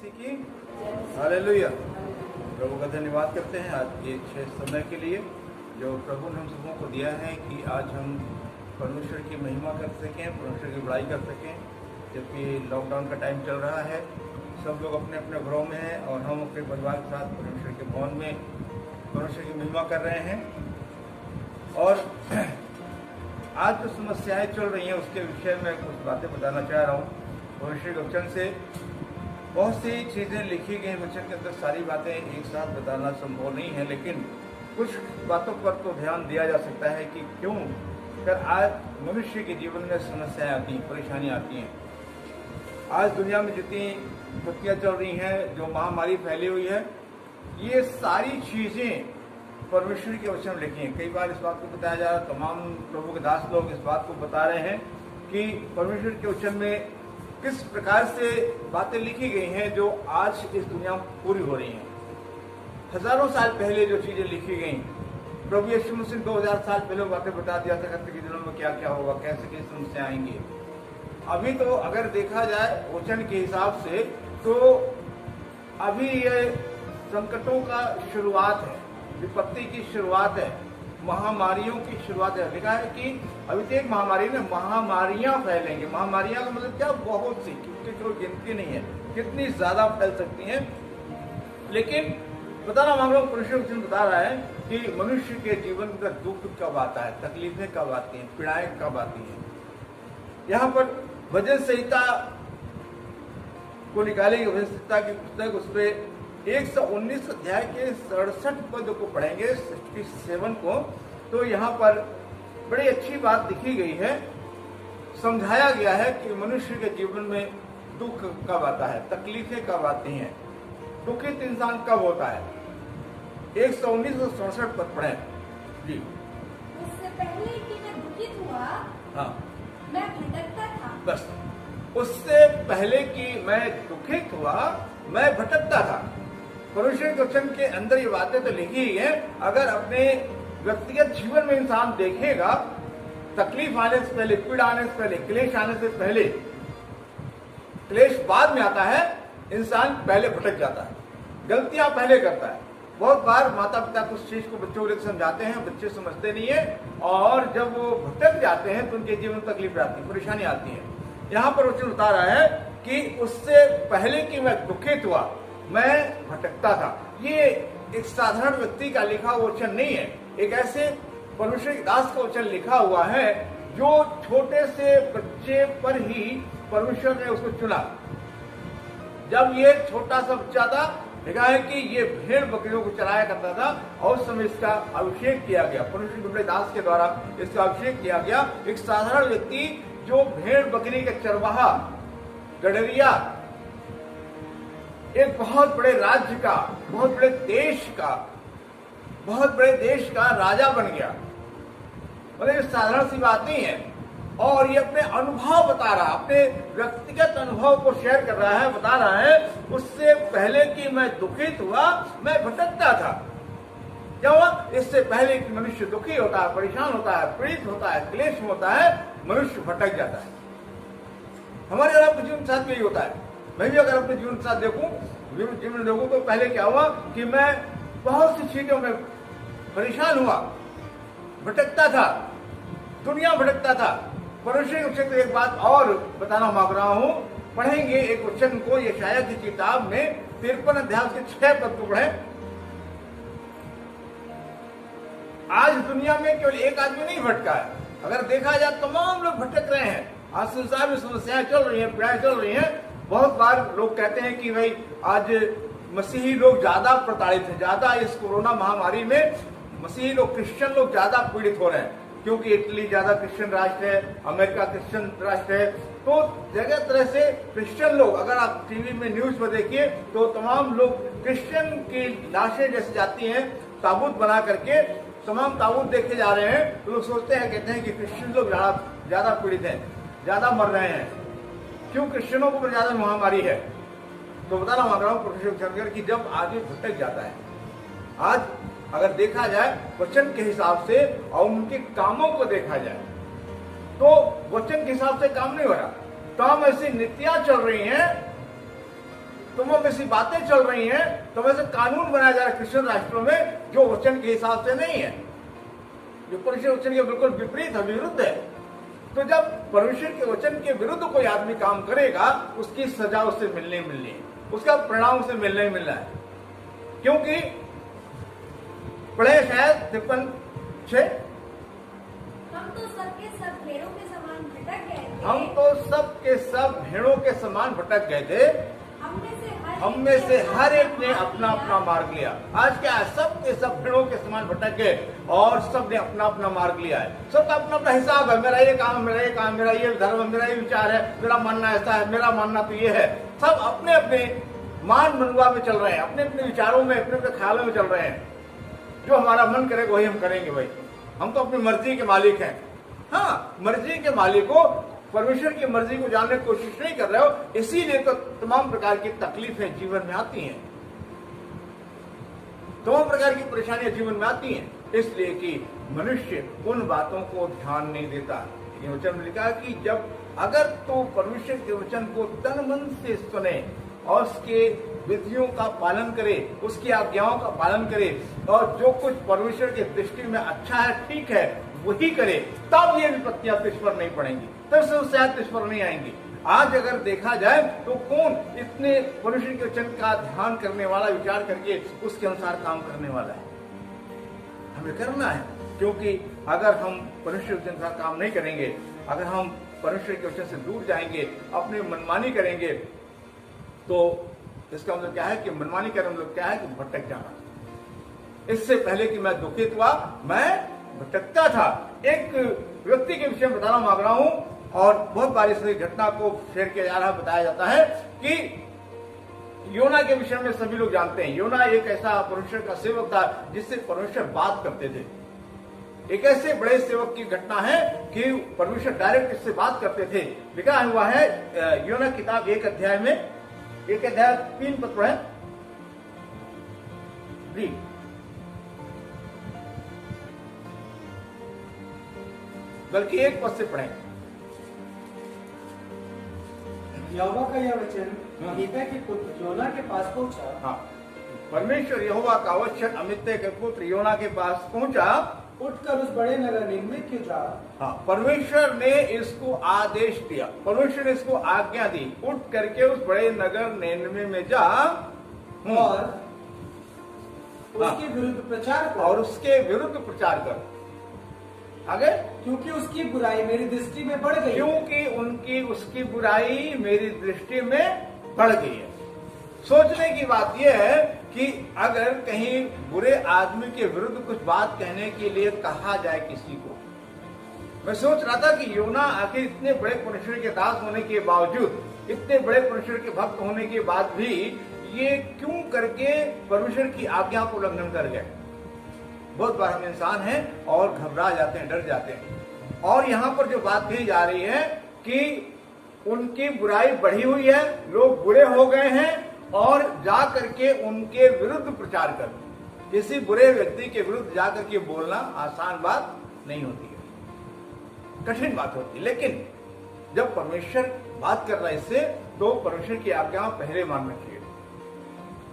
मसीह की हालेलुया। प्रभु का धन्यवाद करते हैं आज के अच्छे समय के लिए जो प्रभु ने हम सबों को दिया है कि आज हम परमेश्वर की महिमा कर सकें, परमेश्वर की बड़ाई कर सकें। जबकि लॉकडाउन का टाइम चल रहा है, सब लोग अपने अपने घरों में हैं और हम अपने परिवार के साथ परमेश्वर के भवन में परमेश्वर की महिमा कर रहे हैं। और आज जो समस्याएं चल रही हैं उसके विषय में कुछ बातें बताना चाह रहा हूँ। परमेश्वर के वचन से बहुत सी चीज़ें लिखी गई, वचन के अंदर सारी बातें एक साथ बताना संभव नहीं है, लेकिन कुछ बातों पर तो ध्यान दिया जा सकता है कि क्यों कर आज मनुष्य के जीवन में समस्याएं आती हैं, परेशानियां आती हैं। आज दुनिया में जितनी विपत्तियां चल रही हैं, जो महामारी फैली हुई है, ये सारी चीज़ें परमेश्वर के वचन में लिखी हैं। कई बार इस बात को बताया जा रहा है, तमाम प्रभु के दास लोग इस बात को बता रहे हैं कि परमेश्वर के वचन में किस प्रकार से बातें लिखी गई हैं जो आज इस दुनिया में पूरी हो रही हैं। हजारों साल पहले जो चीजें लिखी गई, प्रभु यीशु मसीह 2000 साल पहले बातें बता दिया था कि दिनों में क्या क्या होगा, कैसे कैसे समस्या आएंगी। अभी तो अगर देखा जाए वचन के हिसाब से तो अभी ये संकटों का शुरुआत है, विपत्ति की शुरुआत है, महामारियों की शुरुआत है। लिखा है कि अभी तो एक महामारी में महामारियां फैलेंगी। महामारियां का मतलब क्या? बहुत सी, क्योंकि कोई गिनती नहीं है कितनी ज्यादा फैल सकती हैं। लेकिन बताना हम लोग परमेश्वर बता रहा है कि मनुष्य के जीवन का दुख कब आता है, तकलीफें कब आती हैं, पीड़ाएं कब आती हैं। यहाँ पर भजन संहिता को निकालेंगे, भजन संहिता की पुस्तक, उस पर 119 अध्याय के 67 पद को पढ़ेंगे, 67 को। तो यहाँ पर बड़ी अच्छी बात लिखी गई है, समझाया गया है कि मनुष्य के जीवन में दुख कब आता है, तकलीफें कब आती हैं, दुखित इंसान कब होता है। 119 और 67 पद पढ़े जी। उससे पहले कि मैं दुखित हुआ, हाँ, मैं भटकता था। बस, उससे पहले कि मैं दुखित हुआ मैं भटकता था। परमेश्वर के वचन के अंदर ये बातें तो लिखी ही है। अगर अपने व्यक्तिगत जीवन में इंसान देखेगा, तकलीफ आने से पहले, पीड़ा आने से पहले, क्लेश आने से पहले, क्लेश बाद में आता है, इंसान पहले भटक जाता है, गलतियां पहले करता है। बहुत बार माता पिता कुछ चीज को बच्चों को समझाते हैं, बच्चे समझते नहीं है, और जब वो भटक जाते हैं तो उनके जीवन में तकलीफ आती है, परेशानी आती है। यहाँ पर वचन बता रहा है कि उससे पहले कि मैं दुखित हुआ मैं भटकता था। ये एक साधारण व्यक्ति का लिखा वचन नहीं है, एक ऐसे परमेश्वर के दास का वचन लिखा हुआ है जो छोटे से बच्चे पर ही परमेश्वर ने उसको चुना। जब ये छोटा सा बच्चा था, लिखा है कि ये भेड़ बकरियों को चराया करता था, और उस समय इसका अभिषेक किया गया, परमेश्वर के दास के द्वारा इसका अभिषेक किया गया। एक साधारण व्यक्ति जो भेड़ बकरी का चरवाहा, गडरिया, एक बहुत बड़े राज्य का, बहुत बड़े देश का, बहुत बड़े देश का राजा बन गया। मतलब ये साधारण सी बात नहीं है। और ये अपने अनुभव बता रहा, अपने व्यक्तिगत अनुभव को शेयर कर रहा है, बता रहा है उससे पहले कि मैं दुखित हुआ मैं भटकता था। क्या हुआ? इससे पहले कि मनुष्य दुखी होता है, परेशान होता है, पीड़ित होता है, क्लेश होता है, मनुष्य भटक जाता है। हमारे और आपके जीवन के साथ भी यही होता है। मैं भी अगर अपने जीवन के साथ जीवन देखूं तो पहले क्या हुआ कि मैं बहुत सी चीजों में परेशान हुआ, भटकता था, दुनिया भटकता था। परमेश्वर के वचन एक बात और बताना मांग रहा हूं, पढ़ेंगे एक वचन को यशायाह की किताब में 53 अध्याय के 6 पद को पढ़े। आज दुनिया में केवल एक आदमी नहीं भटका है, अगर देखा जाए तमाम लोग भटक रहे हैं। आज संसार में समस्याएं चल रही हैं, पीड़ाएं चल रही हैं। बहुत बार लोग कहते हैं कि भाई आज मसीही लोग ज्यादा प्रताड़ित हैं, ज्यादा इस कोरोना महामारी में मसीही लोग, क्रिश्चियन लोग ज्यादा पीड़ित हो रहे हैं, क्योंकि इटली ज्यादा क्रिश्चियन राष्ट्र है, अमेरिका क्रिश्चियन राष्ट्र है। तो जगह तरह से क्रिश्चियन लोग, अगर आप टीवी में न्यूज में देखिए तो तमाम लोग क्रिश्चियन की लाशें जैसे जाती हैं ताबूत बना करके, तमाम ताबूत देखे जा रहे हैं। तो लोग सोचते हैं, कहते हैं कि क्रिश्चियन लोग ज्यादा पीड़ित हैं, ज्यादा मर रहे हैं, क्यों? क्रिश्चियनों को ज्यादा महामारी है। तो बताना मांग रहा हूं प्रोफेसर कि जब आदमी भटक जाता है, आज अगर देखा जाए वचन के हिसाब से और उनके कामों को देखा जाए तो वचन के हिसाब से काम नहीं हो रहा। काम ऐसी नीतियां चल रही हैं तुम में ऐसी बातें चल रही हैं, तुम ऐसे कानून बनाया जा रहा है क्रिश्चियन राष्ट्रों में जो वचन के हिसाब से नहीं है, जो परमेश्वर वचन के बिल्कुल विपरीत है, विरुद्ध है। तो जब परमेश्वर के वचन के विरुद्ध कोई आदमी काम करेगा, उसकी सजा उससे मिलनी है, उसका परिणाम उसे मिलना ही मिलना है। क्योंकि पढ़े शायद 53:6, हम तो सबके सब भेड़ों के समान भटक गए थे। हम तो सब के सब भेड़ों के समान भटक गए थे, हम में से हर एक ने अपना अपना मार्ग लिया। आज क्या है, सब के सब भेड़ों के समान भटक गए और सब ने अपना अपना मार्ग लिया है। सबका अपना अपना हिसाब है, मेरा ये काम, मेरा ये काम, मेरा ये धर्म, मेरा ये विचार है, मेरा मानना ऐसा है, मेरा मानना तो ये है। सब अपने अपने मान मनवा में चल रहे हैं, अपने अपने विचारों में, अपने अपने ख्यालों में चल रहे हैं। जो हमारा मन करेगा वही हम करेंगे भाई, हम तो अपनी मर्जी के मालिक हैं। हाँ, मर्जी के मालिक हो, परमेश्वर की मर्जी को जानने की कोशिश नहीं कर रहे हो, इसीलिए तो तमाम प्रकार की तकलीफें जीवन में आती हैं, तमाम प्रकार की परेशानियां जीवन में आती हैं, इसलिए कि मनुष्य उन बातों को ध्यान नहीं देता। ये वचन में लिखा है कि जब अगर तो परमेश्वर के वचन को तन मन से सुने और उसके विधियों का पालन करे, उसकी आज्ञाओं का पालन करे और जो कुछ परमेश्वर की दृष्टि में अच्छा है, ठीक है, वही करे, तब ये विपत्तियां तुझ पर नहीं पड़ेंगी, तब से शायद तुझ पर नहीं आएंगी। आज अगर देखा जाए तो कौन इतने परमेश्वर के वचन का ध्यान करने वाला, विचार करके उसके अनुसार काम करने वाला है? हमें करना है, क्योंकि अगर हम परमेश्वर के वचन का काम नहीं करेंगे, अगर हम परमेश्वर के वचन से दूर जाएंगे, अपनी मनमानी करेंगे, तो इसका मतलब क्या है कि मनमानी करने मतलब क्या है कि भटक जाना। इससे पहले कि मैं दुखित हुआ, मैं भटकता था। एक व्यक्ति के विषय में बताना मांग रहा हूं और बहुत बार इस घटना को शेयर किया जा रहा, बताया जाता है कि योना के विषय में सभी लोग जानते हैं। योना एक ऐसा परमेश्वर का सेवक था जिससे परमेश्वर बात करते थे। एक ऐसे बड़े सेवक की घटना है कि परमेश्वर डायरेक्ट इससे बात करते थे। लिखा हुआ है योना किताब 1 अध्याय में, 1 अध्याय 3 पद पढ़ें। बल्कि 1 पद से पढ़ें। यहोवा का यह वचन अमित्तै के पुत्र योना के पास पहुंचा। हाँ, परमेश्वर यहोवा का वचन अमित्तै के पुत्र योना के पास पहुंचा, उठकर उस बड़े नगर निनवे क्यों जा। हाँ, परमेश्वर ने इसको आदेश दिया, परमेश्वर ने इसको आज्ञा दी, उठ करके उस बड़े नगर निनवे में जा और उसके विरुद्ध प्रचार कर। और उसके विरुद्ध प्रचार कर। आगे, क्योंकि उसकी बुराई मेरी दृष्टि में बढ़ गई। क्योंकि उसकी बुराई मेरी दृष्टि में बढ़ गई है। सोचने की बात यह है कि अगर कहीं बुरे आदमी के विरुद्ध कुछ बात कहने के लिए कहा जाए किसी को, मैं सोच रहा था कि योना आखिर इतने बड़े परमेश्वर के दास होने के बावजूद, इतने बड़े परमेश्वर के भक्त होने के बाद भी ये क्यों करके परमेश्वर की आज्ञा को उल्लंघन कर गए। बहुत बार हम इंसान हैं और घबरा जाते हैं, डर जाते हैं। और यहाँ पर जो बात कही जा रही है कि उनकी बुराई बढ़ी हुई है, लोग बुरे हो गए हैं और जा करके उनके विरुद्ध प्रचार कर। किसी बुरे व्यक्ति के विरुद्ध जा करके बोलना आसान बात नहीं होती है, कठिन बात होती है। लेकिन जब परमेश्वर बात कर रहा है इससे, तो परमेश्वर की आज्ञा पहले मानना चाहिए।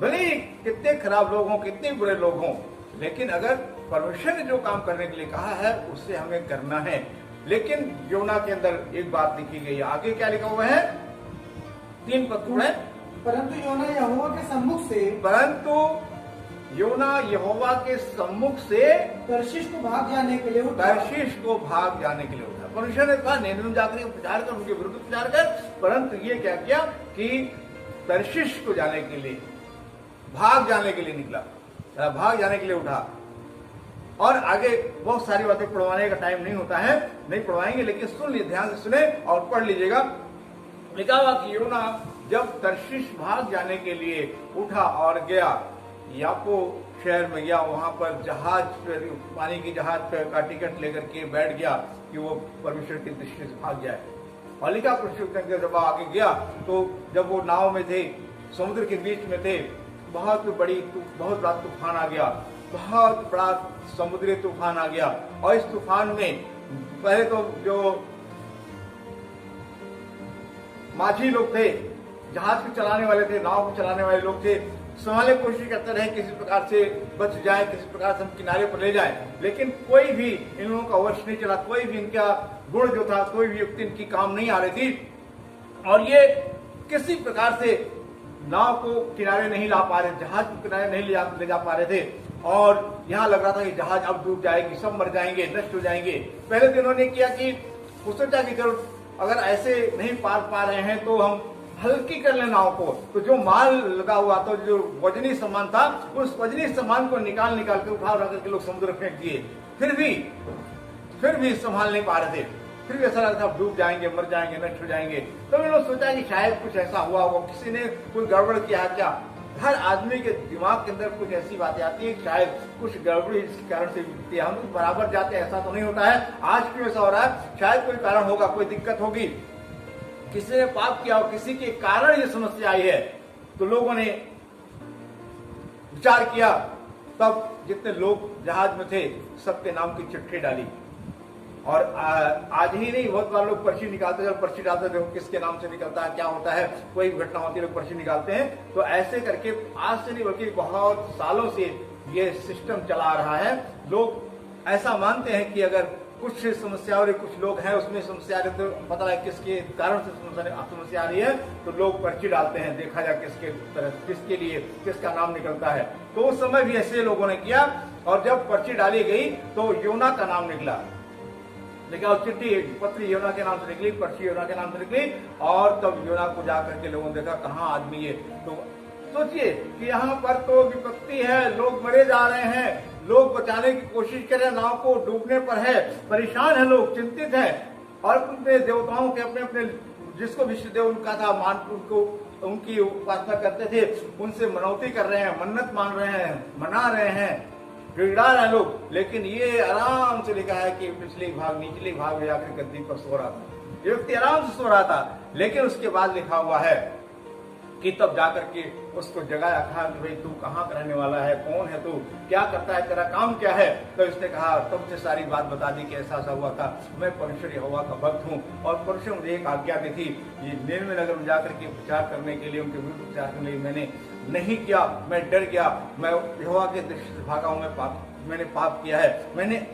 भले ही कितने खराब लोग हों, कितने बुरे लोग हों, लेकिन अगर परमेश्वर ने जो काम करने के लिए कहा है उससे हमें करना है। लेकिन योना के अंदर एक बात लिखी गई है। आगे क्या लिखा हुआ है? 3 पद में, परंतु योना यहोवा के सम्मुख से तर्शीश को भाग जाने के लिए उठा। परमेश्वर ने कहा निनवे जाकर प्रचार कर, उनके विरुद्ध प्रचार कर, परंतु ये क्या किया कि तर्शीश को जाने के लिए, भाग जाने के लिए निकला, भाग जाने के लिए उठा। और आगे बहुत सारी बातें पढ़वाने का टाइम नहीं होता है, नहीं पढ़वाएंगे, लेकिन सुन लीजिए, ध्यान से सुने और पढ़ लीजिएगा। लिखा हुआ कि योना जब तर्शीश भाग जाने के लिए उठा और गया, यापो शहर में गया, वहां पर जहाज पर, पानी की जहाज पर का टिकट लेकर के बैठ गया कि वो परमेश्वर की दृष्टि से भाग जाए। और लिखा परमेश्वर जब आगे गया तो जब वो नाव में थे, समुद्र के बीच में थे, बहुत बड़ा तूफान आ गया, बहुत बड़ा समुद्री तूफान आ गया। और इस तूफान में पहले तो जो माझी लोग थे जहाज को चलाने वाले थे, नाव को चलाने वाले लोग थे, संभालने की कोशिश करते रहे किसी प्रकार से बच जाए, किसी प्रकार से हम किनारे पर ले जाए, लेकिन कोई भी इन लोगों का वश नहीं चला, कोई भी इनका गुण जो था, कोई भी युक्ति इनकी काम नहीं आ रही थी और ये किसी प्रकार से नाव को किनारे नहीं ला पा रहे, जहाज को किनारे नहीं ले जा पा रहे थे और यहाँ लग रहा था कि जहाज अब डूब जाएगी, सब मर जाएंगे, नष्ट हो जाएंगे। पहले तो इन्होंने किया कि सोचा कि चलो अगर ऐसे नहीं पार पा रहे हैं तो हम हल्की कर लें नाव को। तो जो माल लगा हुआ था, जो वजनी सामान था, उस वजनी सामान को निकाल के उठा करके लोग समुद्र में फेंक दिए। फिर भी संभाल नहीं पा रहे थे, फिर भी ऐसा लगा था डूब जाएंगे, मर जाएंगे, नष्ट हो जाएंगे। तो इन लोग सोचा कि शायद कुछ ऐसा हुआ होगा, किसी ने कोई गड़बड़ किया है क्या। हर आदमी के दिमाग के अंदर कुछ ऐसी बातें आती है, शायद कुछ गड़बड़ी इसके कारण से हम लोग बराबर जाते हैं, ऐसा तो नहीं होता है, आज क्यों ऐसा हो रहा है, शायद कोई कारण होगा, कोई दिक्कत होगी, किसी ने पाप किया हो, किसी के कारण ये समस्या आई है। तो लोगों ने विचार किया, तब जितने लोग जहाज में थे सबके नाम की चिट्ठी डाली और आज ही नहीं, बहुत बार लोग पर्ची निकालते हैं, पर्ची डालते देखो किसके नाम से निकलता है, क्या होता है, कोई घटना होती है लोग पर्ची निकालते हैं। तो ऐसे करके आज से नहीं बल्कि बहुत सालों से ये सिस्टम चला रहा है। लोग ऐसा मानते हैं कि अगर कुछ समस्या और कुछ लोग हैं उसमें समस्या आ रही तो पता है किसके कारण से समस्या आ रही है, तो लोग पर्ची डालते हैं, देखा जाए किसके लिए किसका नाम निकलता है। तो उस समय भी ऐसे लोगों ने किया और जब पर्ची डाली गई तो योना का नाम निकला, लेकिन और चिट्ठी पत्री योना के नाम से निकली, पर्ची योना के नाम से निकली और तब योना को जाकर के लोगों ने देखा कहाँ आदमी है। तो सोचिए कि यहाँ पर तो विपत्ति है, लोग मरे जा रहे हैं, लोग बचाने की कोशिश कर रहे हैं, नाव को डूबने पर है, परेशान है लोग, चिंतित है और अपने देवताओं के अपने जिसको विष्णु देव उनका था मान, उनको उनकी उपासना करते थे, उनसे मनौती कर रहे हैं, मन्नत मान रहे हैं, मना रहे हैं, गिड़गिड़ा रहे हैं लोग। लेकिन ये आराम से लिखा है कि निचले भाग में जाकर गद्दी पर सो रहा था, ये व्यक्ति आराम से सो रहा था। लेकिन उसके बाद लिखा हुआ है कि तब जाकर के उसको जगाया, कहा कि भाई तू कहाँ का रहने वाला है, कौन है तू, क्या करता है, तेरा काम क्या है। तो इसने कहा तब से सारी बात बता दी कि ऐसा हुआ था, मैं परमेश्वर यहोवा का भक्त हूँ और परमेश्वर मुझे एक आज्ञा दी थी, ये निन्वे नगर में जाकर के प्रचार करने के लिए, उनके विरुद्ध प्रचार करने के लिए मैंने नहीं किया, मैं डर गया, मैं यहोवा के दृष्टि से भागा हूँ, मैंने पाप किया है, मैंने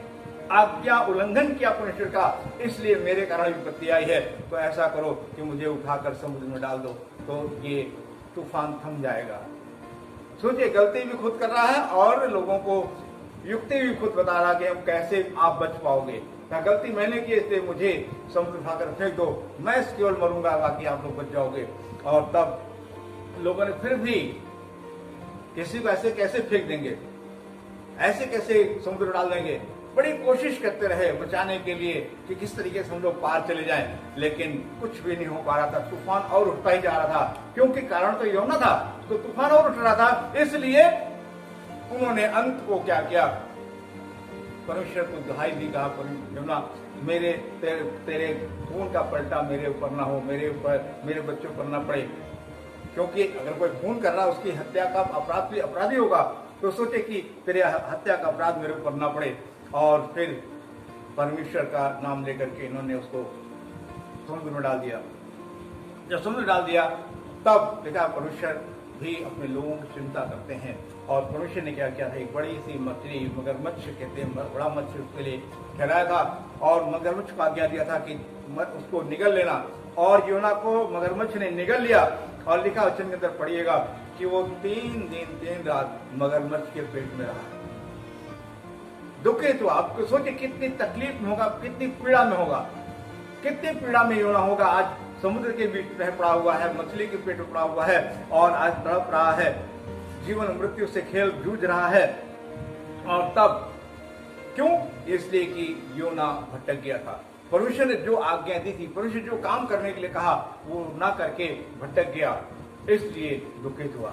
आज्ञा उल्लंघन किया परमेश्वर का, इसलिए मेरे कारण विपत्ति आई है। तो ऐसा करो कि मुझे उठाकर समुद्र में डाल दो तो ये तूफान थम जाएगा। सोचिए, गलती भी खुद कर रहा है और लोगों को युक्ति भी खुद बता रहा कि हम कैसे आप बच पाओगे। गलती मैंने की इसलिए मुझे समुद्र उठाकर फेंक दो, मैं केवल मरूंगा, बाकी आप लोग बच जाओगे। और तब लोगों ने फिर भी किसी को ऐसे कैसे फेंक देंगे, ऐसे कैसे समुद्र डाल देंगे, बड़ी कोशिश करते रहे बचाने के लिए कि किस तरीके से हम लोग पार चले जाएं, लेकिन कुछ भी नहीं हो पा रहा था। तूफान और उठता ही जा रहा था, क्योंकि कारण तो योना था, तो तूफान और उठ रहा था। इसलिए उन्होंने अंत को क्या किया, परमेश्वर को दुहाई दी, कहा योना मेरे तेरे खून का पलटा मेरे ऊपर ना हो, मेरे ऊपर मेरे बच्चों पर ना पड़े, क्योंकि अगर कोई खून कर रहा है उसकी हत्या का अपराधी होगा। तो सोचे कि तेरे हत्या का अपराध मेरे ऊपर ना पड़े। और फिर परमेश्वर का नाम लेकर के इन्होंने उसको समुद्र में डाल दिया। जब समुद्र डाल दिया तब देखा परमेश्वर भी अपने लोगों की चिंता करते हैं। और परमेश्वर ने क्या किया था, एक बड़ी सी मछली, मगरमच्छ कहते हैं, बड़ा मच्छर उसके लिए ठहराया था और मगरमच्छ को आज्ञा दिया था कि उसको निगल लेना। और योना को मगरमच्छ ने निगल लिया और लिखा वचन के अंदर पढ़िएगा कि वो 3 दिन 3 रात मगरमच्छ के पेट में रहा। दुखे तो आपको सोचिए कितनी तकलीफ में होगा, कितनी पीड़ा में होगा, कितनी पीड़ा में योना होगा। आज समुद्र के बीच में पड़ा हुआ है, मछली के पेट में पड़ा हुआ है और आज तड़प रहा है, जीवन मृत्यु से खेल जूझ रहा है। और तब क्यों? इसलिए कि योना भटक गया था। परमेश्वर ने जो आज्ञा दी थी, परमेश्वर जो काम करने के लिए कहा वो ना करके भटक गया, इसलिए दुखित हुआ।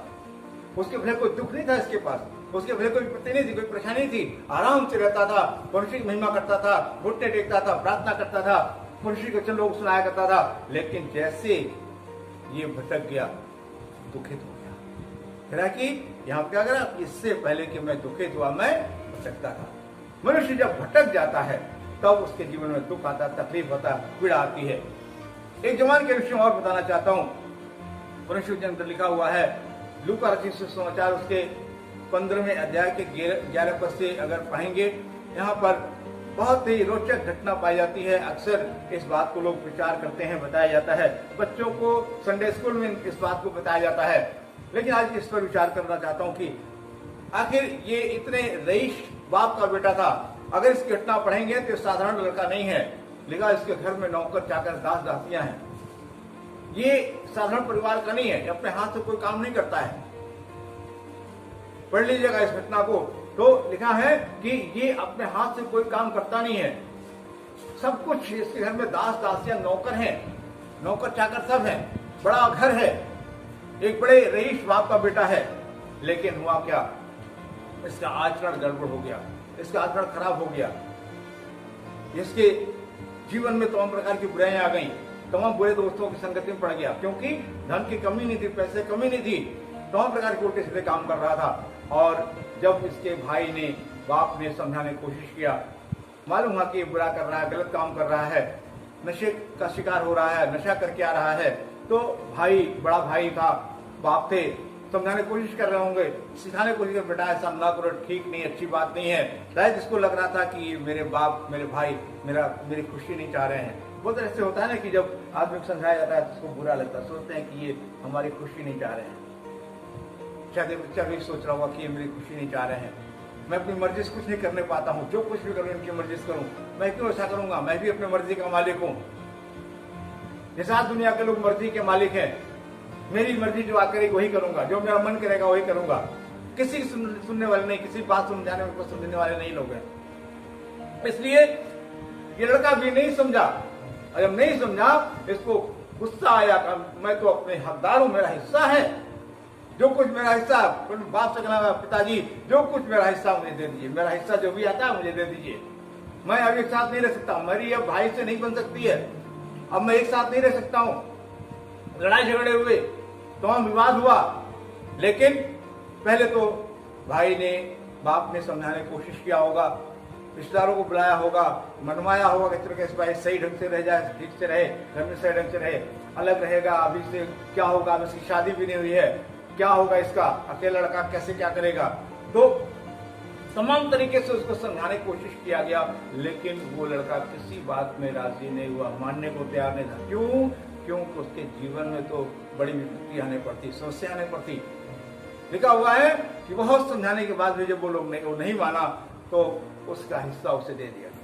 उसके भले कोई दुख नहीं था इसके पास, उसके भले कोई विपत्ति नहीं थी, कोई परेशानी नहीं थी, आराम से रहता था, परमेश्वर की महिमा करता था, घुटने टेकता था, प्रार्थना करता था, परमेश्वर के वचन लोग सुनाया करता था। लेकिन जैसे ये भटक गया, दुखित हो गया। फिर कि यहाँ क्या करा, इससे पहले कि मैं दुखित हुआ मैं भटकता था। मनुष्य जब भटक जाता है तब उसके जीवन में दुख आता, तकलीफ होता, पीड़ा आती है। एक जवान के विषय और बताना चाहता हूँ। परमेश्वर के अंदर लिखा हुआ है, लूका रचित सुसमाचार उसके 15वें अध्याय के 11 पद से अगर पढ़ेंगे, यहाँ पर बहुत ही रोचक घटना पाई जाती है। अक्सर इस बात को लोग विचार करते हैं, बताया जाता है, बच्चों को संडे स्कूल में इस बात को बताया जाता है। लेकिन आज इस पर विचार करना चाहता हूँ कि आखिर ये इतने रईस बाप का बेटा था। अगर इसकी घटना पढ़ेंगे तो साधारण लड़का नहीं है, लिखा इसके घर में नौकर चाकर दास दासियां हैं। ये साधारण परिवार का नहीं है, अपने हाथ से कोई काम नहीं करता है। पढ़ लीजिएगा इस घटना को, तो लिखा है कि ये अपने हाथ से कोई काम करता नहीं है। सब कुछ इसके घर में दास दासियां नौकर हैं, नौकर चाकर सब हैं, बड़ा घर है, एक बड़े रईस बाप का बेटा है। लेकिन हुआ क्या, इसका आचरण गड़बड़ हो गया, इसका आचरण खराब हो गया। इसके जीवन में तमाम प्रकार की बुराइयां आ गई, तमाम बुरे दोस्तों की संगति में पड़ गया, क्योंकि धन की कमी नहीं थी, पैसे कमी नहीं थी, तमाम प्रकार के उल्टे सीधे काम कर रहा था। और जब इसके भाई ने, बाप ने समझाने की कोशिश किया, मालूम हुआ कि ये बुरा कर रहा है, गलत काम कर रहा है, नशे का शिकार हो रहा है, नशा करके आ रहा है, तो भाई, बड़ा भाई था, बाप थे, समझाने की कोशिश कर रहे होंगे, सिखाने की कोशिश कर, बेटा ऐसा ना करो, ठीक नहीं, अच्छी बात नहीं है। शायद इसको लग रहा था कि मेरे बाप, मेरे भाई मेरी खुशी नहीं चाह रहे हैं। बहुत ऐसे होता है ना कि जब आदमी को समझाया जाता है तो उसको बुरा लगता है, सोचते हैं कि ये हमारी खुशी नहीं चाह रहे हैं। शायद बच्चा भी सोच रहा होगा कि ये मेरी खुशी नहीं चाह रहे हैं, मैं अपनी मर्जी से कुछ नहीं करने पाता हूँ, जो कुछ भी करूँ इनकी मर्जी से करूँ, मैं क्यों ऐसा करूंगा, मैं भी अपनी मर्जी का मालिक हूँ। ये सारी दुनिया के लोग मर्जी के मालिक हैं, मेरी मर्जी जो आकर वही करूंगा, जो मेरा मन करेगा वही करूंगा। किसी की सुनने वाले नहीं, किसी बात समझाने को समझने वाले नहीं लोग हैं। इसलिए ये लड़का भी नहीं समझा, और जब नहीं समझा इसको गुस्सा आया, मैं तो अपने हकदार हूं, मेरा हिस्सा है, जो कुछ मेरा हिस्सा, बाप से कहना, पिताजी जो कुछ मेरा हिस्सा मुझे दे दीजिए, मेरा हिस्सा जो भी आता है मुझे दे दीजिए। मैं अब एक साथ नहीं रह सकता, मेरी अब भाई से नहीं बन सकती है, अब मैं एक साथ नहीं रह सकता हूं। लड़ाई झगड़े हुए, तमाम विवाद हुआ, लेकिन पहले तो भाई ने, बाप ने समझाने की कोशिश किया होगा, रिश्तेदारों को बुलाया होगा, मनवाया होगा कि तरह इस भाई सही ढंग से रह जाए, ठीक से रहे, घर में सही ढंग से रहे, अलग रहेगा, अभी से क्या होगा, अब इसकी शादी भी नहीं हुई है, क्या होगा इसका, अकेला लड़का कैसे क्या करेगा। तो तमाम तरीके से उसको समझाने की कोशिश किया गया, लेकिन वो लड़का किसी बात में राजी नहीं हुआ, मानने को तैयार नहीं था। क्यों? क्योंकि उसके जीवन में तो बड़ी विपत्ति आने पड़ती, समस्या आने पड़ती। लिखा हुआ है कि बहुत समझाने के बाद भी जब वो नहीं माना, तो उसका हिस्सा उसे दे दिया गया।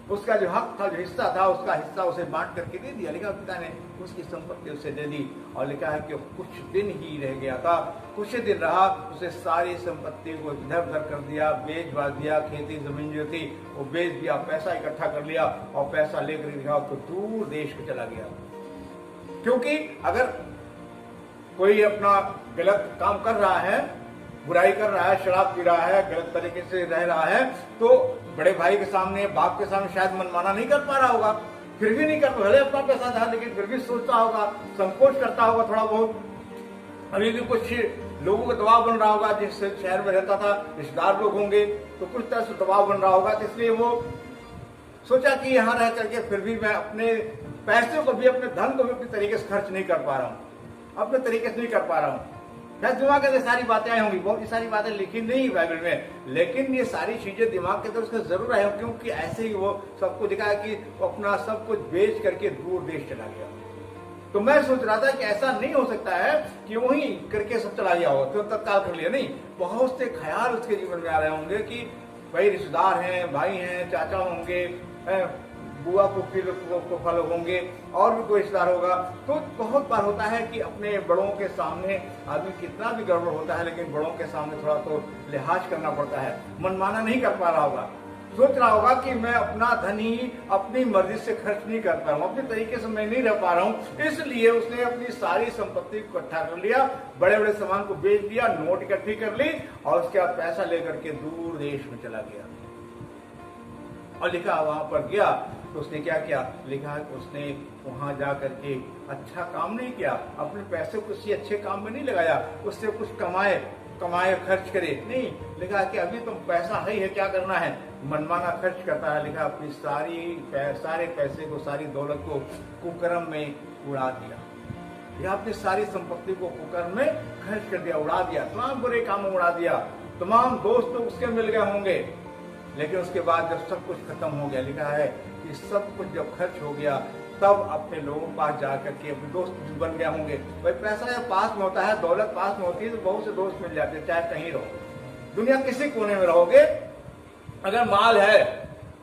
उसका जो हक था, जो हिस्सा था, उसका हिस्सा उसे बांट करके दे दिया। लिखा पिता ने उसकी संपत्ति उसे दे दी, और लिखा है कि कुछ दिन ही रह गया था, कुछ ही दिन रहा, उसे सारी संपत्ति को इधर उधर कर दिया, बेच बाच दिया, खेती जमीन जो थी वो बेच दिया, पैसा इकट्ठा कर लिया, और पैसा लेकर लिखा तो दूर देश को चला गया। क्योंकि अगर कोई अपना गलत काम कर रहा है, बुराई कर रहा है, शराब पी रहा है, गलत तरीके से रह रहा है, तो बड़े भाई के सामने, बाप के सामने शायद मनमाना नहीं कर पा रहा होगा, फिर भी नहीं कर, भले अपना पैसा था लेकिन फिर भी सोचता होगा, संकोच करता होगा थोड़ा बहुत। अभी भी कुछ लोगों का दबाव बन रहा होगा, जिस शहर में रहता था, रिश्तेदार लोग होंगे, तो कुछ तरह से दबाव बन रहा होगा, इसलिए वो सोचा कि यहाँ रह करके फिर भी मैं अपने पैसे को भी, अपने धन को भी अपने तरीके से खर्च नहीं कर पा रहा हूँ, अपने तरीके से नहीं कर पा रहा हूँ। दिमाग के सारी बातें आई होंगी, बहुत सारी बातें लिखी नहीं बाइबल में, लेकिन ये सारी चीजें दिमाग के अंदर उसका जरूर आए, क्योंकि ऐसे ही वो सबको दिखा कि अपना सब कुछ बेच करके दूर देश चला गया। तो मैं सोच रहा था कि ऐसा नहीं हो सकता है कि वही करके सब चला गया हो, तो तत्काल कर लिया, नहीं, बहुत से ख्याल उसके जीवन में आ रहे होंगे कि भाई रिश्तेदार हैं, भाई हैं, चाचा होंगे, बुआ को फल होंगे, और भी कोई रिश्तेदार होगा। तो बहुत बार होता है कि अपने बड़ों के सामने आदमी कितना भी गड़बड़ होता है, लेकिन बड़ों के सामने थोड़ा तो लिहाज करना पड़ता है, मनमाना नहीं कर पा रहा होगा, सोच रहा होगा कि मैं अपना धन ही अपनी मर्जी से खर्च नहीं कर पा रहा हूँ, अपने तरीके से मैं नहीं रह पा रहा हूँ, इसलिए उसने अपनी सारी संपत्ति को इकट्ठा कर लिया, बड़े बड़े सामान को बेच दिया, नोट इकट्ठी कर ली, और उसके बाद पैसा लेकर के दूर देश में चला गया। और लिखा वहां पर गया तो उसने क्या किया, लिखा है उसने वहां जा करके अच्छा काम नहीं किया, अपने पैसे को किसी अच्छे काम में नहीं लगाया, उससे कुछ कमाए खर्च करे नहीं, लिखा कि अभी तो पैसा है क्या करना है, मनमाना खर्च करता है। लिखा अपनी सारे पैसे को, सारी दौलत को कुकर्म में उड़ा दिया। या अपनी सारी संपत्ति को कुकर में खर्च कर दिया, उड़ा दिया, तमाम बुरे कामों में उड़ा दिया, तमाम दोस्त तो उसके मिल गए होंगे, लेकिन उसके बाद जब सब कुछ खत्म हो गया, लिखा है कि सब कुछ जब खर्च हो गया तब अपने लोगों के पास जाकर के अपने दोस्त बन गए होंगे। भाई पैसा जब पास में होता है, दौलत पास में होती है तो बहुत से दोस्त मिल जाते हैं, चाहे कहीं रहो, दुनिया किसी कोने में रहोगे, अगर माल है,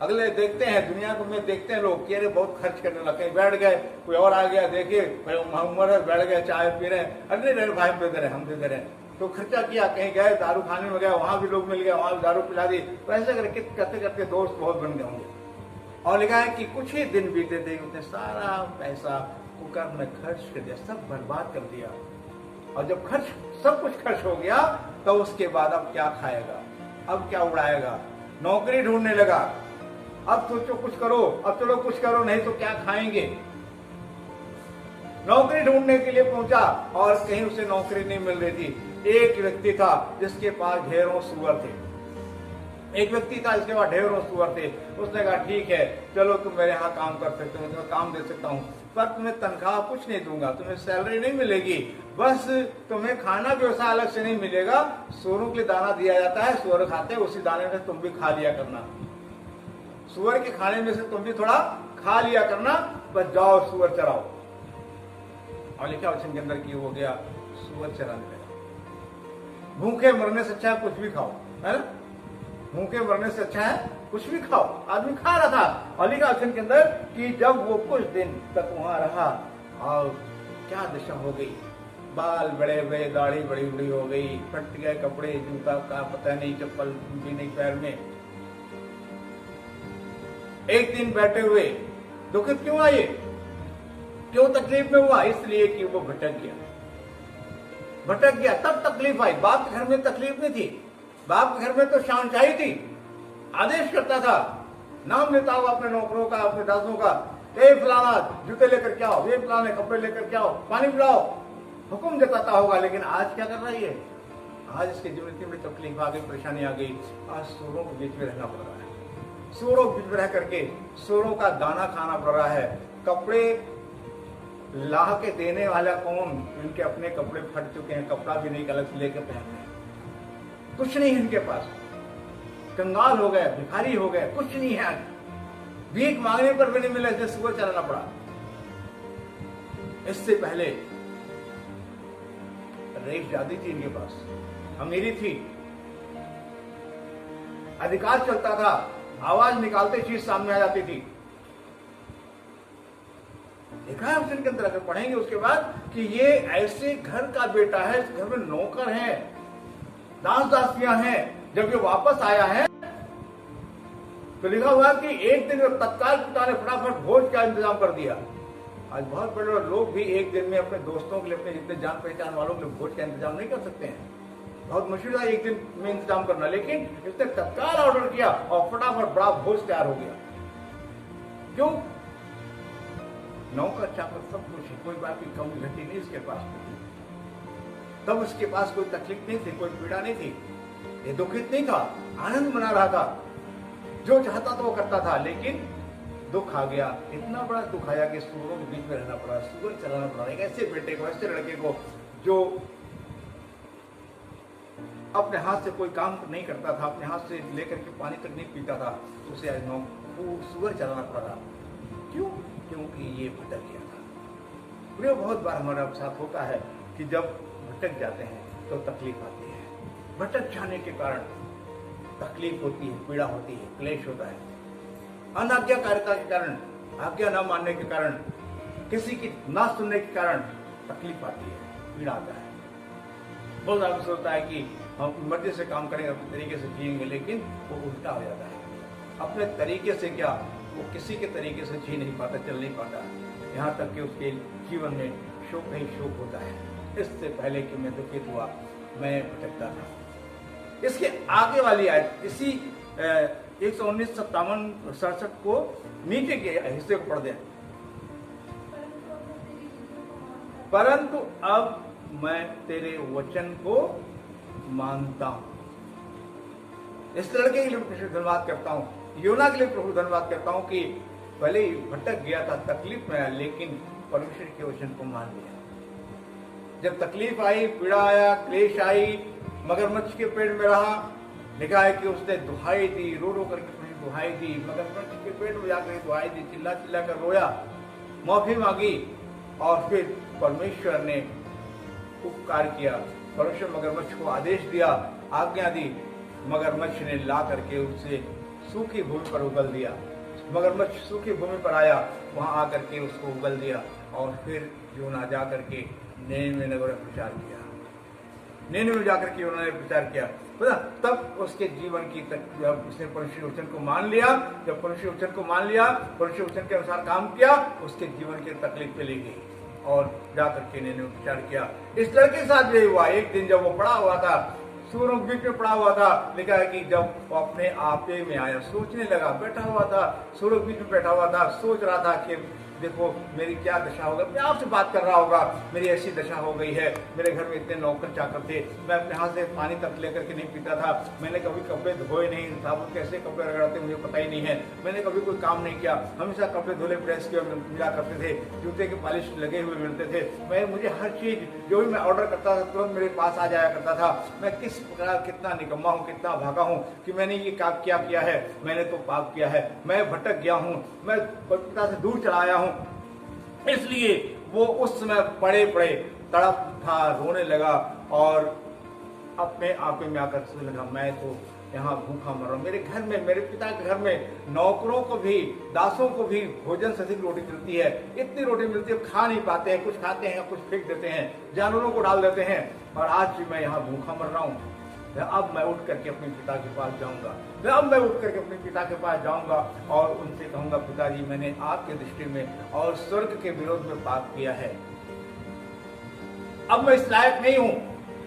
अगले देखते हैं दुनिया को में देखते हैं लोग कि अरे बहुत खर्च करने लगे, बैठ गए, कोई और आ गया, देखिए भाई उम्र है, बैठ गए चाय पी रहे हैं, अरे नहीं भाई हम दे रहे हैं, हम दे रहे हैं, तो खर्चा किया, कहीं गए दारू खाने में गए, वहां भी लोग मिल गए, वहां भी दारू पिला दी, तो ऐसे करके करते करते दोस्त बहुत बन गए होंगे। और लिखा है कि कुछ ही दिन बीते थे, उसने सारा पैसा कुकर में खर्च कर दिया, सब बर्बाद कर दिया। और जब खर्च सब कुछ खर्च हो गया तो उसके बाद अब क्या खाएगा, अब क्या उड़ाएगा, नौकरी ढूंढने लगा, अब सोचो कुछ करो, अब चलो कुछ करो, नहीं तो क्या खाएंगे। नौकरी ढूंढने के लिए पहुंचा और कहीं उसे नौकरी नहीं मिल रही थी। एक व्यक्ति था जिसके पास ढेरों सुअर थे, एक व्यक्ति था जिसके पास ढेरों सुअर थे। उसने कहा ठीक है चलो तुम मेरे यहाँ काम कर सकते हो, तुम्हें काम दे सकता हूँ, पर तुम्हें तनख्वाह कुछ नहीं दूंगा, तुम्हें सैलरी नहीं मिलेगी, बस तुम्हें खाना व्यवसाय अलग से नहीं मिलेगा, सुअरों के लिए दाना दिया जाता है, सुअर खाते हैं, उसी दाने में तुम भी खा लिया करना, सुअर के खाने में से तुम भी थोड़ा खा लिया करना, बस जाओ सुअर चराओ। और लिखा वचन के अंदर की हो गया सुअर चराने लगा। भूखे मरने से अच्छा है कुछ भी खाओ, है ना, भूखे मरने से अच्छा है कुछ भी खाओ। आदमी खा रहा था और लिखा वचन के अंदर कि जब वो कुछ दिन तक वहां रहा और क्या दशा हो गई, बाल बड़े बड़े, दाढ़ी बड़ी बड़ी हो गई, फट गए कपड़े, जूता का पता नहीं, चप्पल भी नहीं पैर में। एक दिन बैठे हुए दुखित क्यों आए, क्यों तकलीफ में हुआ, इसलिए कि वो भटक गया, भटक गया तब तकलीफ आई। बाप के घर में तकलीफ नहीं थी, बाप के घर में तो शांति थी, आदेश करता था, नाम लेता हुआ अपने नौकरों का, अपने दासों का, ए फलाना जूते लेकर क्या आओ, ये फलाने कपड़े लेकर क्या आओ, पानी पिलाओ, हुक्म जताता होगा। लेकिन आज क्या कर रही है, आज इसके जीवन में इतनी बड़ी तकलीफ आ गई, परेशानी आ गई, आज सूरों के बीच में रहना पड़ रहा है, सूरों के बीच में रह करके सूरों का दाना खाना पड़ रहा है। कपड़े लाह के देने वाला कौन, इनके अपने कपड़े फट चुके हैं, कपड़ा भी नहीं अलग से लेकर पहनने, कुछ नहीं है इनके पास, कंगाल हो गए, भिखारी हो गए, कुछ नहीं है, भीख मांगने पर भी नहीं मिला, इसलिए सुबह चलाना पड़ा। इससे पहले रेस ज्यादा थी इनके पास, अमीरी थी, अधिकार चलता था, आवाज निकालते चीज सामने आ जाती थी। देखा है उसके अंदर, अगर पढ़ेंगे उसके बाद कि ये ऐसे घर का बेटा है, इस घर में नौकर है, दास दासियां हैं। जब ये वापस आया है तो लिखा हुआ कि एक दिन तत्काल पिता ने फटाफट भोज का इंतजाम कर दिया। आज बहुत बड़े लोग भी एक दिन में अपने दोस्तों के लिए, अपने जितने जान पहचान वालों के लिए भोज का इंतजाम नहीं कर सकते हैं, बहुत मुश्किल है एक दिन में इंतजाम करना, लेकिन इसने तत्काल ऑर्डर किया और फटाफट बड़ा भोज तैयार हो गया। क्यों, नौकर चाकर सब कुछ, कोई बात की कमी घटी नहीं इसके पास, तब उसके पास कोई तकलीफ नहीं थी, कोई पीड़ा नहीं थी, ये दुखित नहीं था, आनंद मना रहा था, जो चाहता था वो करता था। लेकिन दुख आ गया, इतना बड़ा दुख आया कि सूरों के बीच में रहना पड़ा, सूर चलाना पड़ा। एक ऐसे बेटे को, ऐसे लड़के को जो अपने हाथ से कोई काम नहीं करता था, अपने हाथ से लेकर के पानी तक नहीं पीता था, उसे आज सूर चलाना पड़ा था। क्यों, क्योंकि ये भटक गया था। ये बहुत बार हमारे साथ होता है कि जब भटक जाते हैं तो तकलीफ आती है, भटक जाने के कारण तकलीफ होती है, पीड़ा होती है, क्लेश होता है, अनाज्ञाकारिता के कारण, आज्ञा न मानने के कारण, किसी की ना सुनने के कारण तकलीफ आती है, पीड़ा आता है। बहुत आगे होता है कि हम मर्जी से काम करेंगे, अपने तरीके से जिएंगे, लेकिन वो उल्टा हो जाता है। अपने तरीके से क्या, वो किसी के तरीके से जी नहीं पाता, चल नहीं पाता, यहाँ तक कि उसके जीवन में शोक ही शोक होता है। इससे पहले कि मैं दुखित हुआ, मैं भटकता था। इसके आगे वाली आयत, इसी 119, 57, 67 को नीचे के हिस्से को पढ़ दें। परंतु अब मैं तेरे वचन को मानता हूं। इस लड़के के लिए प्रभु धन्यवाद करता हूं, योना के लिए प्रभु धन्यवाद करता हूं कि भले ही भटक गया था, तकलीफ में आया, लेकिन परमेश्वर के वचन को मान लिया। जब तकलीफ आई, पीड़ा आया, क्लेश आई, मगरमच्छ के पेट में रहा, लिखा है कि उसने दुहाई दी, रो रो करके उसने दुहाई दी, मगरमच्छ के पेट में जाकर दुहाई दी, चिल्ला चिल्ला कर रोया, माफी मांगी और फिर परमेश्वर ने उपकार किया। परमेश्वर मगरमच्छ को आदेश दिया, आज्ञा दी, मगरमच्छ ने ला करके उसे सूखी भूमि पर उगल दिया। मगरमच्छ सूखी भूमि पर आया, वहां आकर के उसको उगल दिया और फिर योना जा करके निनेवे नगर में प्रचार किया। निनेवे में जाकर के उन्होंने प्रचार किया, तब उसके जीवन की जब उसने परमेश्वर वचन को मान लिया, जब परमेश्वर वचन को मान लिया, परमेश्वर वचन के अनुसार काम किया, उसके जीवन की तकलीफ चली गई और जाकर के निनेवे में प्रचार किया। इस लड़के के साथ यही हुआ। एक दिन जब वो पड़ा हुआ था, सूरों के बीच में पड़ा हुआ था, लिखा है कि जब वो अपने आपे में आया, सोचने लगा, बैठा हुआ था, सूरों के बीच में बैठा हुआ था, सोच रहा था कि देखो मेरी क्या दशा होगा, अपने आप से बात कर रहा होगा, मेरी ऐसी दशा हो गई है, मेरे घर में इतने नौकर चाकर थे, मैं अपने हाथ से पानी तक लेकर के नहीं पीता था, मैंने कभी कपड़े धोए नहीं, साबुन कैसे कपड़े रगड़ते मुझे पता ही नहीं है, मैंने कभी कोई काम नहीं किया, हमेशा कपड़े धुले प्रेस किए मिला करते थे, जूते के पॉलिश लगे हुए मिलते थे, मुझे हर चीज जो भी मैं ऑर्डर करता था तुरंत मेरे पास आ जाया करता था। मैं किस प्रकार कितना निकम्मा हूँ, कितना भागा हूँ कि मैंने ये काम क्या किया है, मैंने तो पाप किया है, मैं भटक गया हूँ, मैं पिता से दूर चला आया हूँ। इसलिए वो उस समय पड़े पड़े तड़प था, रोने लगा और अपने आप में आकर सोचने लगा, मैं तो यहाँ भूखा मर रहा हूँ, मेरे घर में, मेरे पिता के घर में नौकरों को भी, दासों को भी भोजन से अधिक रोटी मिलती है, इतनी रोटी मिलती है खा नहीं पाते हैं, कुछ खाते हैं कुछ फेंक देते हैं, जानवरों को डाल देते हैं, और आज भी मैं यहाँ भूखा मर रहा हूँ। अब मैं उठ करके अपने पिता के पास जाऊंगा, अब मैं उठ करके अपने पिता के पास जाऊंगा और उनसे कहूंगा, पिताजी मैंने आपके दृष्टि में और स्वर्ग के विरोध में पाप किया है, अब मैं इस लायक नहीं हूं,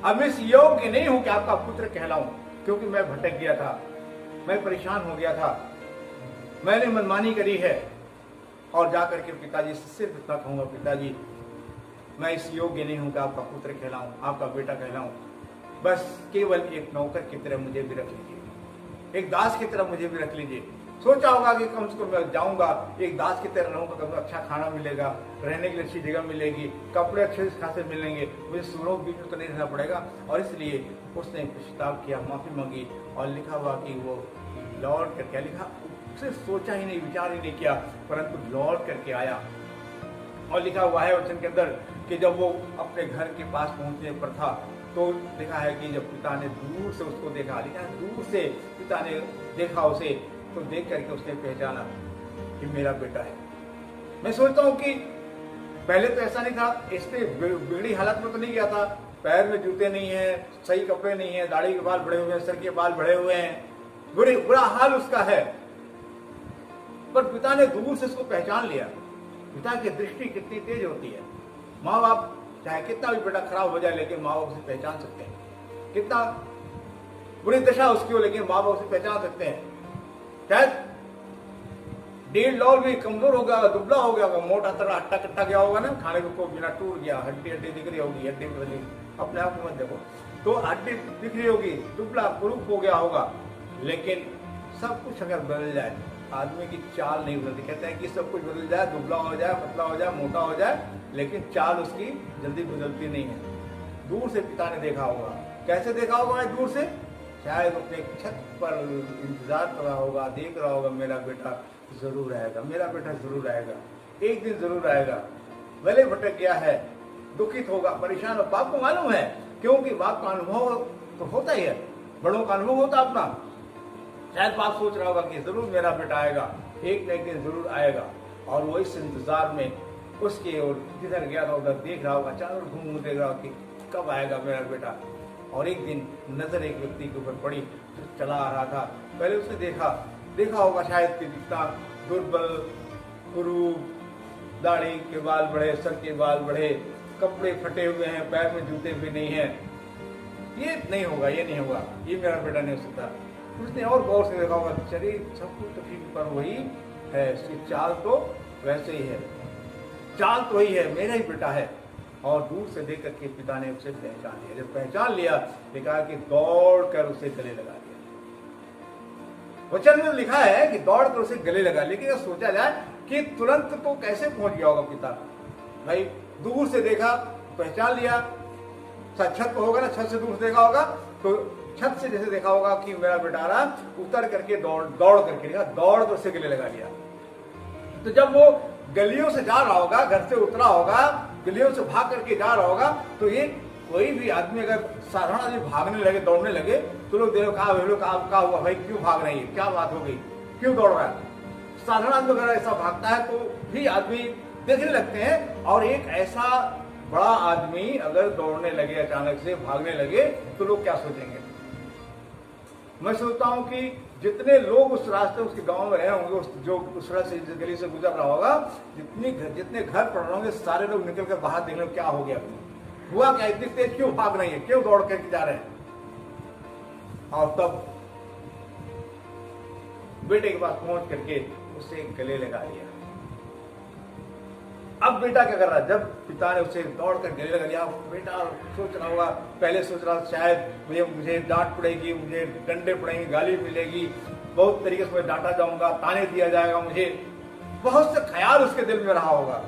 अब इस योग्य नहीं हूं कि आपका पुत्र कहलाऊं, क्योंकि मैं भटक गया था, मैं परेशान हो गया था, मैंने मनमानी करी है। और जाकर के पिताजी से सिर्फ इतना कहूंगा, पिताजी मैं इस योग्य नहीं हूं कि आपका पुत्र कहलाऊं, आपका बेटा कहलाऊं, बस केवल एक नौकर की तरह मुझे भी रख लीजिए, एक दास की तरह मुझे भी रख लीजिए। सोचा होगा कि कम से कम मैं जाऊंगा, एक दास की तरह रहूंगा, कम अच्छा खाना मिलेगा, रहने के लिए अच्छी जगह मिलेगी, कपड़े अच्छे खासे मिलेंगे, मुझे सूरों के बीच में तो नहीं रहना पड़ेगा। और इसलिए उसने पछतावा किया, माफी मांगी, और लिखा हुआ कि वो लौट करके, लिखा उसने सोचा ही नहीं, विचार ही नहीं किया, परंतु लौट करके आया। और लिखा हुआ है वचन के अंदर कि जब वो अपने घर के पास पहुंचने पर था, तो लिखा है कि जब पिता ने दूर से उसको देखा, लिखा है दूर से पिता ने देखा उसे, तो देख करके उसने पहचाना कि मेरा बेटा है। मैं सोचता हूँ कि पहले तो ऐसा नहीं था, इससे बिगड़ी हालत में तो नहीं गया था, पैर में जूते नहीं है, सही कपड़े नहीं है, दाढ़ी के बाल बड़े हुए हैं, सर के बाल बड़े हुए हैं, बुरा हाल उसका है, पर पिता ने दूर से उसको पहचान लिया। पिता की दृष्टि कितनी तेज होती है। माँ बाप चाहे कितना भी बेटा खराब हो जाए, लेकिन माँ बाप उसे पहचान सकते हैं, कितना बुरी दशा उसकी हो, लेकिन माँ बाप उसे पहचान सकते हैं। शायद 1.5 लौल भी कमजोर हो गया, दुबला हो गया, मोटा तगड़ा हट्टा कट्टा गया होगा ना, खाने को बिना टूट गया, हड्डी दिख रही होगी, हड्डी बदली, अपने आप को मत देखो, तो हड्डी दिख रही होगी, दुबला कुरूप हो गया होगा, लेकिन सब कुछ अगर बदल जाए, आदमी की चाल नहीं बदलती। कहते हैं कि सब कुछ बदल जाए, दुबला हो जाए, पतला हो जाए, मोटा हो जाए, लेकिन चाल उसकी जल्दी बदलती नहीं है। दूर से पिता ने देखा होगा, कैसे देखा होगा दूर से, शायद अपने छत पर इंतजार कर रहा होगा, देख रहा होगा, मेरा बेटा जरूर आएगा, मेरा बेटा जरूर आएगा, एक दिन जरूर आएगा, भले भटक गया है, दुखित होगा, परेशान हो। बाप को मालूम है, क्योंकि बाप का अनुभव तो होता ही है, बड़ों का अनुभव होता अपना। शायद बाप सोच रहा होगा कि जरूर मेरा बेटा आएगा, एक न एक दिन जरूर आएगा, और वो इस इंतजार में उसके और जिधर गया था उधर देख रहा होगा, चारों घूम देख रहा होगा कि कब आएगा मेरा बेटा। और एक दिन नजर एक व्यक्ति के ऊपर पड़ी जो चला आ रहा था, पहले उसने देखा होगा शायद कि कितना दुर्बल, कुरूप, दाढ़ी के बाल बड़े, सर के बाल बड़े, कपड़े फटे हुए हैं, पैर में जूते भी नहीं है, ये नहीं होगा, ये नहीं होगा, ये मेरा बेटा नहीं हो सकता। उसने और गौर से देखा होगा, शरीर सब कुछ तो ठीक, पर वही है, इसकी चाल तो वैसे ही है, चाल तो वही है, मेरा ही बेटा है। और दूर से देख करके पिता ने उसे पहचान लिया। जब पहचान लिया, लिखा कि दौड़ कर उसे गले लगा दिया। वचन में लिखा है कि दौड़ कर उसे गले लगा, लेकिन अगर सोचा जाए कि तुरंत तो कैसे पहुंच गया होगा पिता। भाई दूर से देखा, पहचान लिया, छत पर होगा ना, छत से दूर से देखा होगा तो छत से जैसे देखा होगा कि मेरा बेटा रहा, उतर करके दौड़ करके देखा, दौड़ कर उसे गले लगा लिया। तो जब वो गलियों से जा रहा होगा, घर से उतरा होगा, गलियों से भाग करके जा रहा होगा, तो ये कोई भी आदमी अगर साधारण आदमी भागने लगे, दौड़ने लगे, तो लोग देखो कहा हुआ भाई, क्यों भाग रही है, क्या बात हो गई, क्यों दौड़ रहा है। साधारण आदमी अगर ऐसा भागता है तो भी आदमी देखने लगते हैं। और एक ऐसा बड़ा आदमी अगर दौड़ने लगे, अचानक से भागने लगे, तो लोग क्या सोचेंगे। मैं सोचता हूं कि जितने लोग उस रास्ते उसके गांव में रहे होंगे, जो उस सड़क से गली से गुजर रहा होगा, जितने घर पड़ रहे होंगे, सारे लोग निकल कर बाहर देखने क्या हो गया, हुआ क्या, इतनी तेज क्यों भाग रही है, क्यों दौड़ करके जा रहे हैं। और तब बेटे के पास पहुंच करके उसे गले लगा लिया। अब बेटा क्या कर रहा है, जब पिता ने उसे दौड़ कर गले लगा लिया, बेटा सोच रहा होगा, पहले सोच रहा शायद मुझे डांट पड़ेगी, मुझे डंडे पड़ेंगे, गाली मिलेगी, बहुत तरीके से मैं डांटा जाऊंगा, ताने दिया जाएगा मुझे, बहुत से ख्याल उसके दिल में रहा होगा।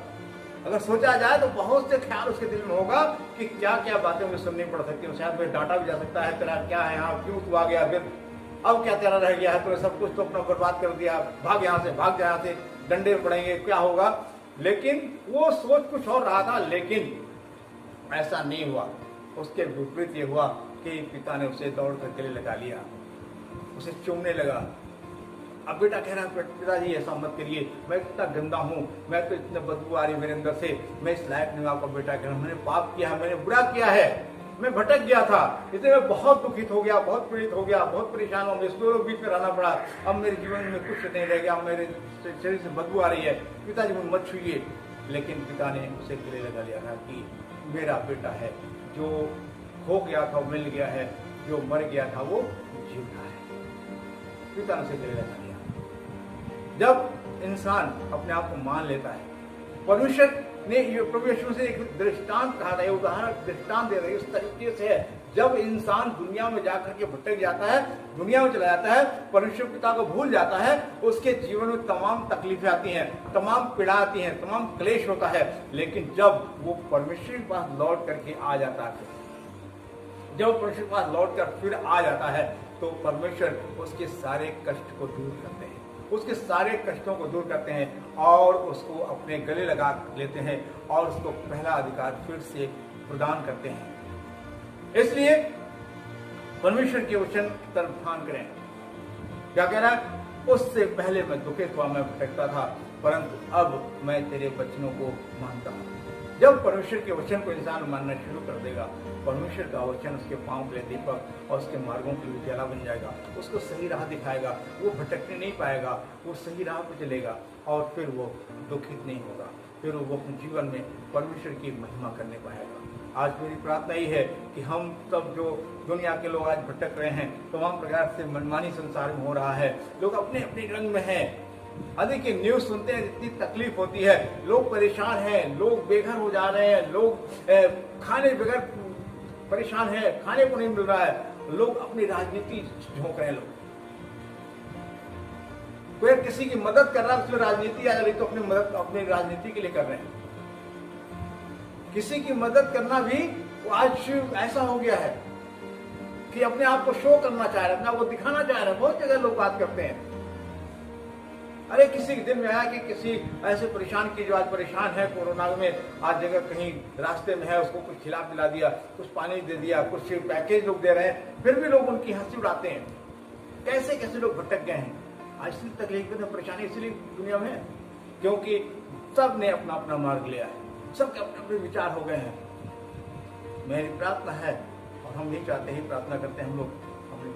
अगर सोचा जाए तो बहुत से ख्याल उसके दिल में होगा कि क्या क्या बातें मुझे सुननी पड़ सकती है, शायद मुझे डांटा भी जा सकता है, तेरा क्या है यहाँ, क्यों तू आ गया, फिर अब क्या तेरा रह गया है, तो सब कुछ तो अपना बर्बाद कर दिया, भाग यहाँ से, भाग यहाँ से, डंडे पड़ेंगे, क्या होगा। लेकिन वो सोच कुछ और रहा था, लेकिन ऐसा नहीं हुआ। उसके विपरीत ये हुआ कि पिता ने उसे दौड़ कर गले लगा लिया, उसे चूमने लगा। अब बेटा कह रहा है, पिताजी ऐसा मत करिए, मैं इतना गंदा हूँ, मैं तो इतने बदबू आ रही मेरे अंदर से, मैं इस लायक नहीं हूँ। आपका बेटा कह रहा है, मैंने पाप किया है, मैंने बुरा किया है, मैं भटक गया था, इसलिए मैं बहुत दुखित हो गया, बहुत पीड़ित हो गया, बहुत परेशान हूँ, इस दोनों बीच में रहना पड़ा, अब मेरे जीवन में कुछ नहीं रह गया, मेरे शरीर से बदबू आ रही है, पिताजी मुझे मत छूइए। लेकिन पिता ने उसे गले लगा लिया था कि मेरा बेटा है, जो हो गया था वो मिल गया है, जो मर गया था वो जीवित है। पिता ने उसे गले लगा लिया। जब इंसान अपने आप को मान लेता है, परमेश्वर ने प्रभु यीशु से एक दृष्टांत कहा था, उदाहरण दृष्टांत दे रहे इस तरीके से है, जब इंसान दुनिया में जाकर के भटक जाता है, दुनिया में चला जाता है, परमेश्वर पिता को भूल जाता है, उसके जीवन में तमाम तकलीफें आती हैं, तमाम पीड़ा आती हैं, तमाम क्लेश होता है। लेकिन जब वो परमेश्वर के पास लौट करके आ जाता है, जब परमेश्वर के पास लौट कर फिर आ जाता है, तो परमेश्वर उसके सारे कष्ट को दूर करते हैं, उसके सारे कष्टों को दूर करते हैं और उसको अपने गले लगा लेते हैं और उसको पहला अधिकार फिर से प्रदान करते हैं। इसलिए परमेश्वर के वचन की तरफ ध्यान करें। क्या कह रहा है, उससे पहले मैं दुखित हुआ, मैं भटकता था, परंतु अब मैं तेरे वचनों को मानता हूँ। जब परमेश्वर के वचन को इंसान मानना शुरू कर देगा, परमेश्वर का वचन उसके पांव के लिए दीपक और उसके मार्गों के लिए उजाला बन जाएगा, उसको सही राह दिखाएगा, वो भटकने नहीं पाएगा, वो सही राह पर चलेगा और फिर वो दुखित नहीं होगा, फिर वो अपने जीवन में परमेश्वर की महिमा करने पाएगा। आज मेरी प्रार्थना ही है कि हम सब जो दुनिया के लोग आज भटक रहे हैं, तमाम प्रकार से मनमानी संसार में हो रहा है, लोग अपने अपने रंग में हैं, अधिक न्यूज सुनते हैं, इतनी तकलीफ होती है, लोग परेशान हैं, लोग बेघर हो जा रहे हैं, लोग खाने बगैर परेशान है, खाने को नहीं मिल रहा है, लोग अपनी राजनीति झोंक रहे हैं। लोग कोई किसी की मदद कर रहा है, उसमें राजनीति आ रही तो अपनी मदद अपनी राजनीति के लिए कर रहे हैं। किसी की मदद करना भी आज ऐसा हो गया है कि अपने आप को शो करना चाह रहे हैं, अपने आप को दिखाना चाह रहे हैं। बहुत जगह लोग बात करते हैं, अरे किसी के दिल में आया कि किसी ऐसे परेशान की जो आज परेशान है कोरोना में, आज जगह कहीं रास्ते में है, उसको कुछ खिला पिला दिया, कुछ पानी दे दिया, कुछ पैकेज लोग दे रहे हैं, फिर भी लोग उनकी हंसी उड़ाते हैं। कैसे कैसे लोग भटक गए हैं। आज इतनी तकलीफ में परेशानी इसलिए दुनिया में है क्योंकि सब ने अपना अपना मार्ग लिया है, सबके अपने अपने विचार हो गए हैं। मेरी प्रार्थना है और हम नहीं चाहते ही प्रार्थना करते हैं, हम लोग अपनी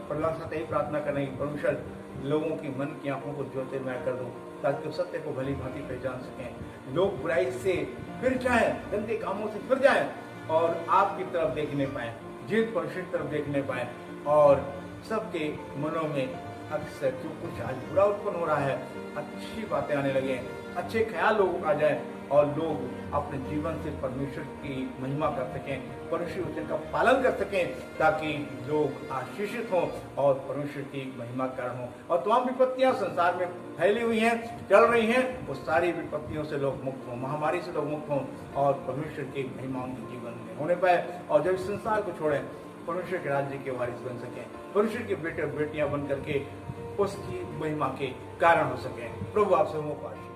प्रलासा ही प्रार्थना करें कि परमेश्वर लोगों की मन की आंखों को ज्योतिर्मय कर दो ताकि सत्य को भली भांति पहचान सकें, लोग बुराई से फिर जाएं, गंदे कामों से फिर जाएं और आपकी तरफ देखने पाएं, जीत परमेश्वर की तरफ देखने पाएं और सबके मनों में अक्सर जो कुछ आज बुरा उत्पन्न हो रहा है, अच्छी बातें आने लगे, अच्छे ख्याल लोगों का आ जाए और लोग अपने जीवन से परमेश्वर की महिमा कर सकें, परमेश्वर के वचन का पालन कर सकें, ताकि लोग आशीषित हों और परमेश्वर की महिमा कारण हों। और तमाम विपत्तियां संसार में फैली हुई हैं, चल रही हैं, वो सारी विपत्तियों से लोग मुक्त हों, महामारी से लोग मुक्त हों और परमेश्वर की महिमा उनके जीवन में होने पाए, और जब इस संसार को छोड़ें परमेश्वर के राज्य के वारिस बन सकें, परमेश्वर के बेटे और बेटियां बन करके उसकी महिमा के कारण हो सकें। प्रभु आप सबों को आशीष